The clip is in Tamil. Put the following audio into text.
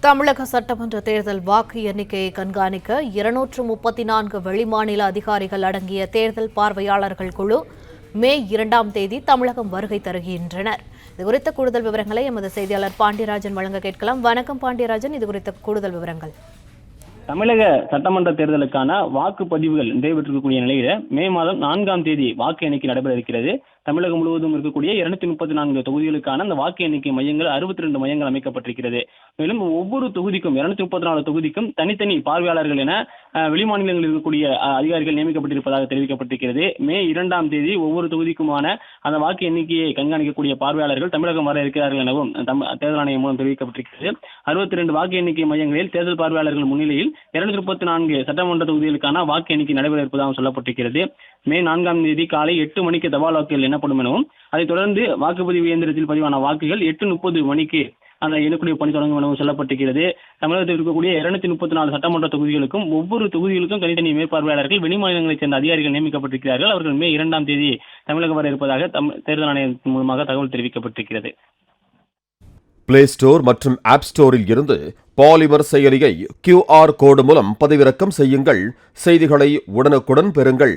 தமிழக சட்டமன்ற தேர்தல் வாக்கு எண்ணிக்கையை கண்காணிக்க 234 வெளிமாநில அதிகாரிகள் அடங்கிய தேர்தல் பார்வையாளர்கள் குழு மே 2ஆம் தேதி தமிழகம் வருகை தருகின்றனர். இதுகுறித்த கூடுதல் விவரங்களை எமது செய்தியாளர் பாண்டியராஜன் வழங்க கேட்கலாம். வணக்கம் பாண்டியராஜன், இதுகுறித்த கூடுதல் விவரங்கள். தமிழக சட்டமன்ற தேர்தலுக்கான வாக்குப்பதிவுகள் நிறைவேற்றக்கூடிய நிலையில மே மாதம் 4ஆம் தேதி வாக்கு எண்ணிக்கை நடைபெற இருக்கிறது. தமிழகம் முழுவதும் இருக்கக்கூடிய 234 தொகுதிகளுக்கான அந்த வாக்கு எண்ணிக்கை மையங்கள் 62 மையங்கள் அமைக்கப்பட்டிருக்கிறது. மேலும் ஒவ்வொரு தொகுதிக்கும் 234 தொகுதிக்கும் தனித்தனி பார்வையாளர்கள் என வெளிமாநிலங்களில் இருக்கக்கூடிய அதிகாரிகள் நியமிக்கப்பட்டிருப்பதாக தெரிவிக்கப்பட்டிருக்கிறது. மே 2ஆம் தேதி ஒவ்வொரு தொகுதிக்குமான அந்த வாக்கு எண்ணிக்கையை கண்காணிக்கக்கூடிய பார்வையாளர்கள் தமிழகம் வர இருக்கிறார்கள் எனவும் தேர்தல் ஆணையம் மூலம் தெரிவிக்கப்பட்டிருக்கிறது. 62 வாக்கு எண்ணிக்கை மையங்களில் தேர்தல் பார்வையாளர்கள் முன்னிலையில் 234 சட்டமன்ற தொகுதிகளுக்கான வாக்கு எண்ணிக்கை நடைபெற இருப்பதாக சொல்லப்பட்டிருக்கிறது. மே 4ஆம் தேதி காலை 8 மணிக்கு தபால் வாக்குகள் எண்ணப்படும் எனவும் அதைத் தொடர்ந்து வாக்குப்பதிவு இயந்திரத்தில் பதிவான வாக்குகள் 8:30 மணிக்கு அந்த எண்ணக்கூடிய பணி தொடங்கும் எனவும் சொல்லப்பட்டிருக்கிறது. தமிழகத்தில் இருக்கக்கூடிய 234 சட்டமன்ற தொகுதிகளுக்கும் ஒவ்வொரு தொகுதிகளுக்கும் தனித்தனி மேற்பார்வையாளர்கள் வெளிமாநிலங்களைச் சேர்ந்த அதிகாரிகள் நியமிக்கப்பட்டிருக்கிறார்கள். அவர்கள் மே 2ஆம் தேதி தமிழகம் வர இருப்பதாக தேர்தல் ஆணையத்தின் மூலமாக தகவல் தெரிவிக்கப்பட்டிருக்கிறது. பிளே ஸ்டோர் மற்றும் ஆப் ஸ்டோரில் இருந்து பாலிமர் செயலியை QR கோடு மூலம் பதிவிறக்கம் செய்யுங்கள். செய்திகளை உடனுக்குடன் பெறுங்கள்.